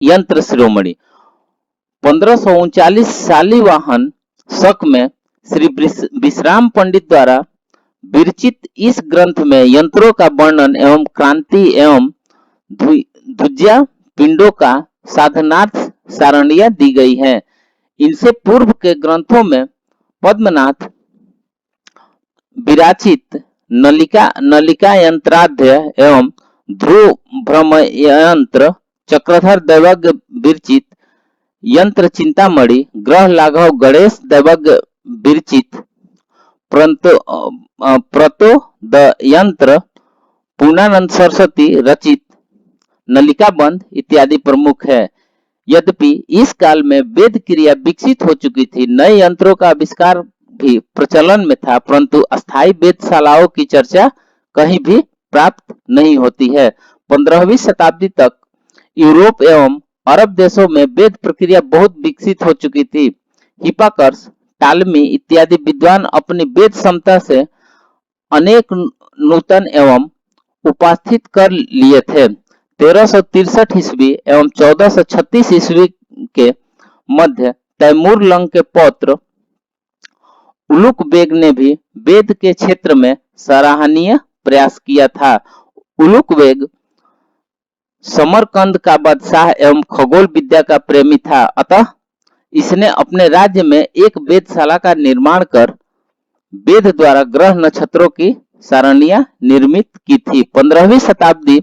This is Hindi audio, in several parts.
यंत्र शिरोमणि 1539 सालीवाहन शक में श्री विश्राम पंडित द्वारा विरचित इस ग्रंथ में यंत्रों का वर्णन एवं क्रांति एवं ध्वजा पिंडों का साधनार्थ सारणियां दी गई हैं। इनसे पूर्व के ग्रंथों में पद्मनाथ विराचित नलिका यंत्राध्याय एवं ध्रुव भ्रम यंत्र, चक्रधर दैवज्ञ विरचित यंत्र चिंतामणि, ग्रह लाघव गणेश दैवज्ञ विरचित प्रतो द यंत्र, पूर्णानंद सरस्वती रचित नलिकाबंध इत्यादि प्रमुख है। यद्यपि इस काल में वेद क्रिया विकसित हो चुकी थी, नए यंत्रों का आविष्कार भी प्रचलन में था, परंतु अस्थायी वेदशालाओं की चर्चा कहीं भी प्राप्त नहीं होती है। 15वीं शताब्दी तक यूरोप एवं अरब देशों में वेद प्रक्रिया बहुत विकसित हो चुकी थी। हिप्पार्कस, टालमी इत्यादि विद्वान अपनी वेद क्षमता से अनेक नूतन एवं उपास्थित कर लिए थे। 1363 ईस्वी एवं 1436 ईस्वी के मध्य तैमूर लंग के पौत्र उलुक बेग ने भी वेद के क्षेत्र में सराहनीय प्रयास किया था। उलुक बेग समरकंद का बादशाह एवं खगोल विद्या का प्रेमी था, अतः इसने अपने राज्य में एक वेदशाला का निर्माण कर वेद द्वारा ग्रह नक्षत्रों की सारणियां निर्मित की थी। 15वीं शताब्दी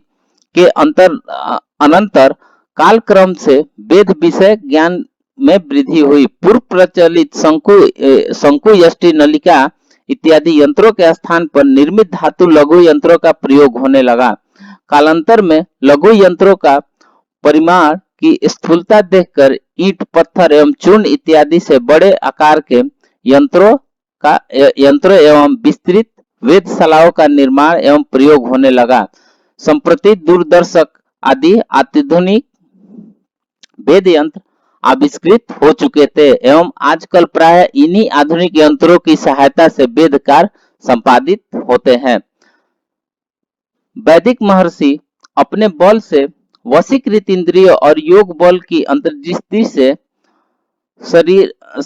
के अनंतर कालक्रम से वेद विषय ज्ञान में वृद्धि हुई। पूर्व प्रचलित शंकु यष्टि नलिका इत्यादि यंत्रों के स्थान पर निर्मित धातु लघु यंत्रों का प्रयोग होने लगा। कालांतर में लघु यंत्रों का परिमाण की स्थूलता देखकर ईंट, पत्थर एवं चूर्ण इत्यादि से बड़े आकार के यंत्रों एवं विस्तृत वेदशालाओं का निर्माण एवं प्रयोग होने लगा। संप्रति दूरदर्शक आदि अत्याधुनिक वेद यंत्र आविष्कृत हो चुके थे एवं आजकल प्राय इन्हीं आधुनिक यंत्रों की सहायता से वेद कार्य संपादित होते हैं। वैदिक महर्षि अपने बल से वशीकृत इंद्रियों और योग बल की अंतर्दृष्टि से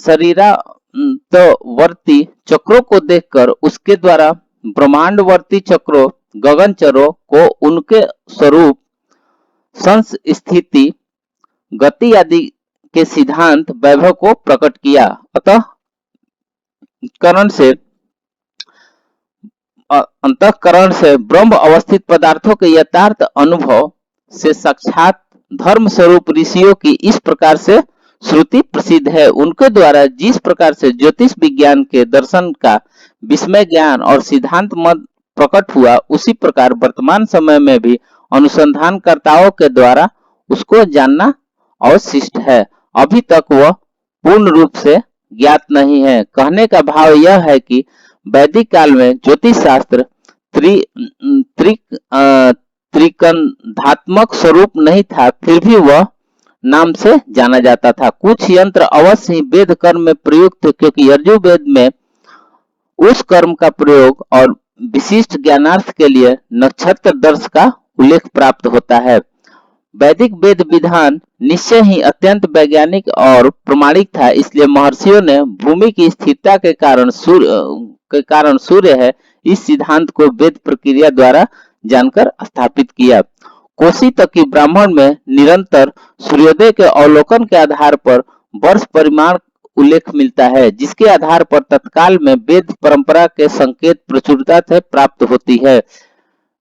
शरीरावर्ती चक्रों को देखकर उसके द्वारा ब्रह्मांडवर्ती चक्रों गगनचरों को उनके स्वरूप, संस्थिति, गति आदि के सिद्धांत वैभव को प्रकट किया। अंतःकरण से ब्रह्म अवस्थित पदार्थों के यथार्थ अनुभव से साक्षात धर्म स्वरूप ऋषियों की इस प्रकार से श्रुति प्रसिद्ध है। उनके द्वारा जिस प्रकार से ज्योतिष विज्ञान के दर्शन का विस्मय ज्ञान और सिद्धांत मत प्रकट हुआ, उसी प्रकार वर्तमान समय में भी अनुसंधानकर्ताओं के द्वारा उसको जानना अवशिष्ट है। अभी तक वह पूर्ण रूप से ज्ञात नहीं है। कहने का भाव यह है कि वैदिक काल में ज्योतिष शास्त्र त्रिकंधात्मक स्वरूप नहीं था, फिर भी वह नाम से जाना जाता था। कुछ यंत्र अवश्य ही वेद कर्म में प्रयुक्त थे, क्योंकि यजुर्वेद में उस कर्म का प्रयोग और विशिष्ट ज्ञानार्थ के लिए नक्षत्र दर्श का उल्लेख प्राप्त होता है। वैदिक वेद विधान निश्चय ही अत्यंत वैज्ञानिक और प्रमाणिक था, इसलिए महर्षियों ने भूमि की स्थिरता के कारण सूर्य है इस सिद्धांत को वेद प्रक्रिया द्वारा जानकर स्थापित किया। कोशी तक की ब्राह्मण में निरंतर सूर्योदय के अवलोकन के आधार पर वर्ष परिमाण उल्लेख मिलता है, जिसके आधार पर तत्काल में वेद परंपरा के संकेत प्रचुरता से प्राप्त होती है।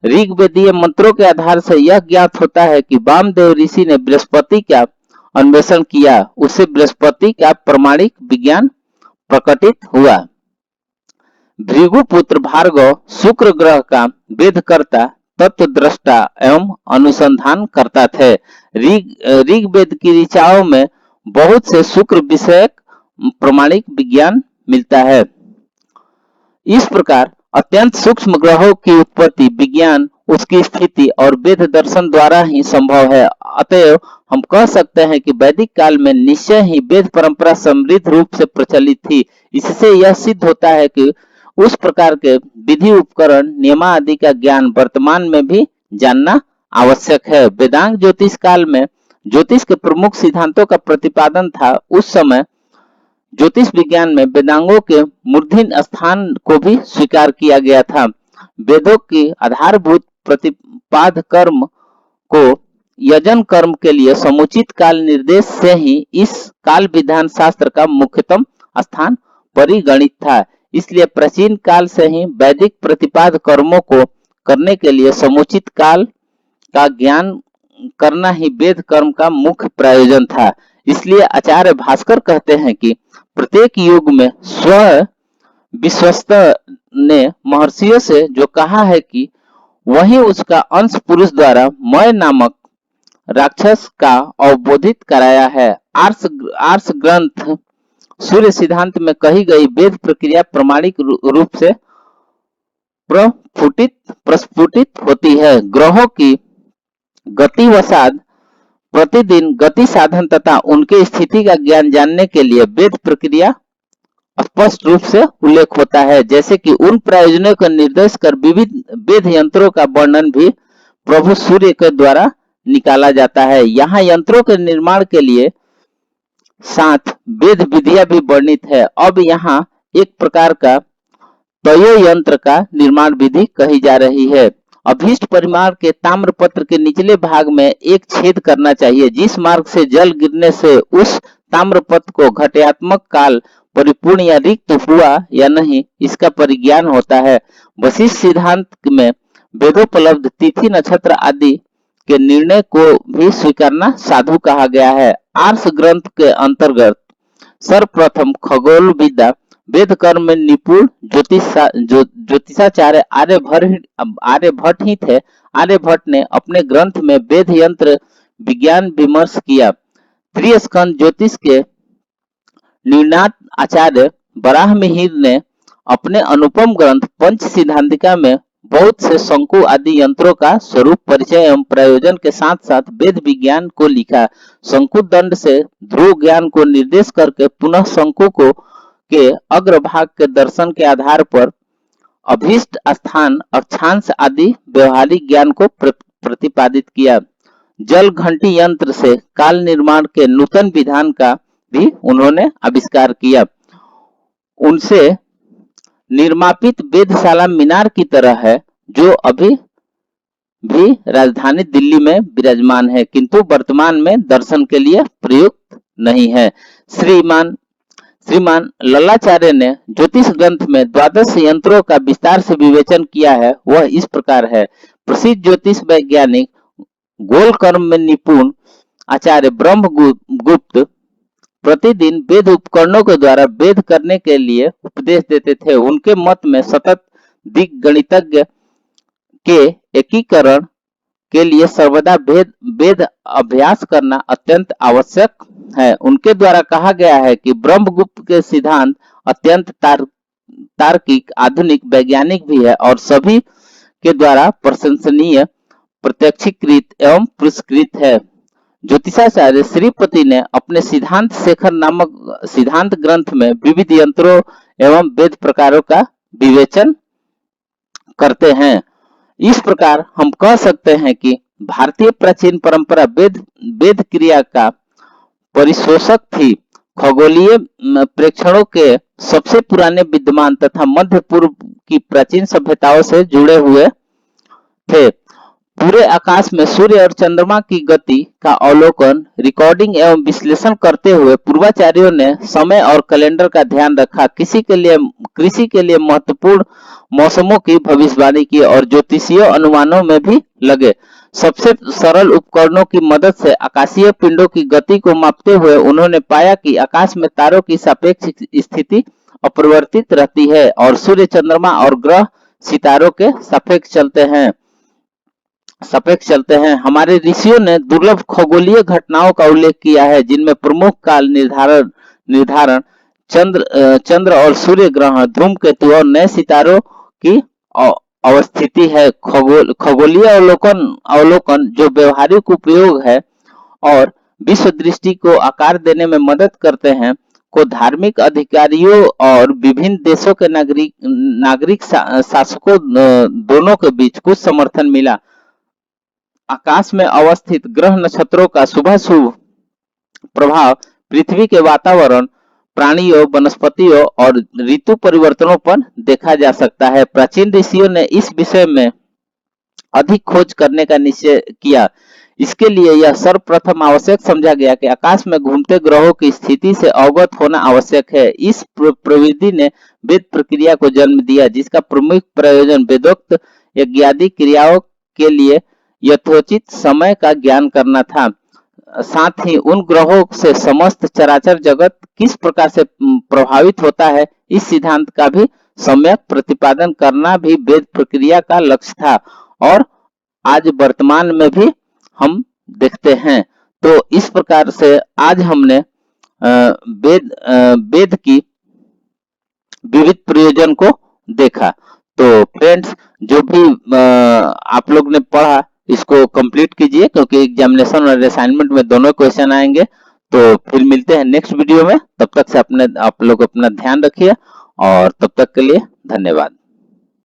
ऋग्वेदीय मंत्रों के आधार से यह ज्ञात होता है कि वामदेव ऋषि ने बृहस्पति का अन्वेषण किया, उससे बृहस्पति का प्रमाणिक विज्ञान प्रकटित हुआ। भृगुपुत्र भार्गव शुक्र ग्रह का वेदकर्ता, तत्वद्रष्टा एवं अनुसंधान करता थे। ऋग्वेद की ऋचाओं में बहुत से शुक्र विषयक प्रमाणिक विज्ञान मिलता है। इस प्रकार अत्यंत सूक्ष्म ग्रहों की उत्पत्ति, विज्ञान, उसकी स्थिति और वेद दर्शन द्वारा ही संभव है। अतएव हम कह सकते हैं कि वैदिक काल में निश्चय ही वेद परंपरा समृद्ध रूप से प्रचलित थी। इससे यह सिद्ध होता है कि उस प्रकार के विधि उपकरण नियम आदि का ज्ञान वर्तमान में भी जानना आवश्यक है। वेदांग ज्योतिष काल में ज्योतिष के प्रमुख सिद्धांतों का प्रतिपादन था। उस समय ज्योतिष विज्ञान में वेदांगों के मूर्धन्य स्थान को भी स्वीकार किया गया था। वेदों की आधारभूत प्रतिपाद कर्म को यजन कर्म के लिए समुचित काल निर्देश से ही इस काल विधान शास्त्र का मुख्यतम स्थान परिगणित था। इसलिए प्राचीन काल से ही वैदिक प्रतिपाद कर्मों को करने के लिए समुचित काल का ज्ञान करना ही वेद कर्म का मुख्य प्रयोजन था। इसलिए आचार्य भास्कर कहते हैं कि प्रत्येक युग में स्व विश्वस्त ने महर्षियों से जो कहा है कि वही उसका अंश पुरुष द्वारा मय नामक राक्षस का अवबोधित कराया है। आर्ष ग्रंथ सूर्य सिद्धांत में कही गई वेद प्रक्रिया प्रमाणिक रूप से प्रस्फुटित होती है। ग्रहों की गति वसाद प्रतिदिन गति साधन तथा उनके स्थिति का ज्ञान जानने के लिए वेद प्रक्रिया स्पष्ट रूप से उल्लेख होता है। जैसे कि उन प्रयोजनों का निर्देश कर विविध वेद यंत्रों का वर्णन भी प्रभु सूर्य के द्वारा निकाला जाता है। यहाँ यंत्रों के निर्माण के लिए साथ वेद विधियां भी वर्णित है। अब यहाँ एक प्रकार का तयो यंत्र का निर्माण विधि कही जा रही है। अभीष्ट परिमाण के ताम्र पत्र के निचले भाग में एक छेद करना चाहिए, जिस मार्ग से जल गिरने से उस ताम्र पत्र को घटात्मक काल परिपूर्ण या रिक्त हुआ या नहीं इसका परिज्ञान होता है। वशिष्ठ सिद्धांत में वेदोपलब्ध तिथि नक्षत्र आदि के निर्णय को भी स्वीकारना साधु कहा गया है। आर्ष ग्रंथ के अंतर्गत सर्वप्रथम खगोल विद्या वेद कर्म में निपुण ज्योतिषाचार्य आर्यभट्ट ही थे। आर्यभट्ट ने अपने ग्रंथ में वेद यंत्र विज्ञान विमर्श किया। त्रिस्कंद ज्योतिष के निर्णात आचार्य बराहमिहिर ने अपने अनुपम ग्रंथ पंच सिद्धांतिका में बहुत से शंकु आदि यंत्रों का स्वरूप परिचय एवं प्रयोजन के साथ साथ वेद विज्ञान को लिखा। शंकु दंड से ध्रुव ज्ञान को निर्देश करके पुनः शंकु को के अग्रभाग के दर्शन के आधार पर अभीष्ट स्थान अक्षांश आदि व्यवहारिक ज्ञान को प्रतिपादित किया। जल घंटी यंत्र से काल निर्माण के नूतन विधान का भी उन्होंने आविष्कार किया। उनसे निर्मापित वेदशाला मीनार की तरह है, जो अभी भी राजधानी दिल्ली में विराजमान है, किंतु वर्तमान में दर्शन के लिए प्रयुक्त नहीं है। श्रीमान लल्लाचार्य ने ज्योतिष ग्रंथ में 12 यंत्रों का विस्तार से विवेचन किया है। वह इस प्रकार है। प्रसिद्ध ज्योतिष वैज्ञानिक गोल कर्म में निपुण आचार्य ब्रह्मगुप्त प्रतिदिन वेद उपकरणों के द्वारा वेद करने के लिए उपदेश देते थे। उनके मत में सतत दिग्गणितज्ञ के एकीकरण के लिए सर्वदा वेद अभ्यास करना अत्यंत आवश्यक है। उनके द्वारा कहा गया है कि ब्रह्मगुप्त के सिद्धांत अत्यंत तार्किक आधुनिक वैज्ञानिक भी है और सभी के द्वारा प्रशंसनीय प्रत्यक्षीकृत एवं पुरस्कृत है। ज्योतिषाचार्य श्रीपति ने अपने सिद्धांत शेखर नामक सिद्धांत ग्रंथ में विविध यंत्रों एवं वेद प्रकारों का विवेचन करते हैं। इस प्रकार हम कह सकते हैं कि भारतीय प्राचीन परंपरा वेद क्रिया का परिशोषक थी। खगोलीय प्रेक्षणों के सबसे पुराने विद्यमान तथा मध्य पूर्व की प्राचीन सभ्यताओं से जुड़े हुए थे। पूरे आकाश में सूर्य और चंद्रमा की गति का अवलोकन, रिकॉर्डिंग एवं विश्लेषण करते हुए पूर्वाचार्यों ने समय और कैलेंडर का ध्यान रखा। कृषि के लिए महत्वपूर्ण मौसमों की भविष्यवाणी की और ज्योतिषीय अनुमानों में भी लगे। सबसे सरल उपकरणों की मदद से आकाशीय पिंडों की गति को मापते हुए उन्होंने पाया कि आकाश में तारों की सापेक्ष स्थिति अपरिवर्तित रहती है और सूर्य, चंद्रमा और ग्रह सितारों के सापेक्ष चलते हैं। हमारे ऋषियों ने दुर्लभ खगोलीय घटनाओं का उल्लेख किया है, जिनमें प्रमुख काल निर्धारण चंद्र और सूर्य ग्रहण, धूमकेतु और नए सितारों की अवस्थिति है। खगोलीय अवलोकन जो व्यवहारिक उपयोग है और विश्व दृष्टि को आकार देने में मदद करते हैं, को धार्मिक अधिकारियों और विभिन्न देशों के नागरिक शासकों दोनों के बीच कुछ समर्थन मिला। आकाश में अवस्थित ग्रह नक्षत्रों का शुभाशुभ प्रभाव पृथ्वी के वातावरण, प्राणियों, वनस्पतियों और ऋतु परिवर्तनों पर देखा जा सकता है। प्राचीन ऋषियों ने इस विषय में अधिक खोज करने का निश्चय किया। इसके लिए यह सर्वप्रथम आवश्यक समझा गया कि आकाश में घूमते ग्रहों की स्थिति से अवगत होना आवश्यक है। इस प्रविधि ने वेद प्रक्रिया को जन्म दिया, जिसका प्रमुख प्रयोजन वेदोक्त यज्ञादि क्रियाओं के लिए यथोचित समय का ज्ञान करना था। साथ ही उन ग्रहों से समस्त चराचर जगत किस प्रकार से प्रभावित होता है, इस सिद्धांत का भी सम्यक प्रतिपादन करना भी वेद प्रक्रिया का लक्ष्य था, और आज वर्तमान में भी हम देखते हैं। तो इस प्रकार से आज हमने वेद की विविध प्रयोजन को देखा। तो फ्रेंड्स, जो भी आप लोग ने पढ़ा इसको कंप्लीट कीजिए, क्योंकि एग्जामिनेशन और असाइनमेंट में दोनों क्वेश्चन आएंगे। तो फिर मिलते हैं नेक्स्ट वीडियो में। तब तक से आप लोग अपना ध्यान रखिए, और तब तक के लिए धन्यवाद।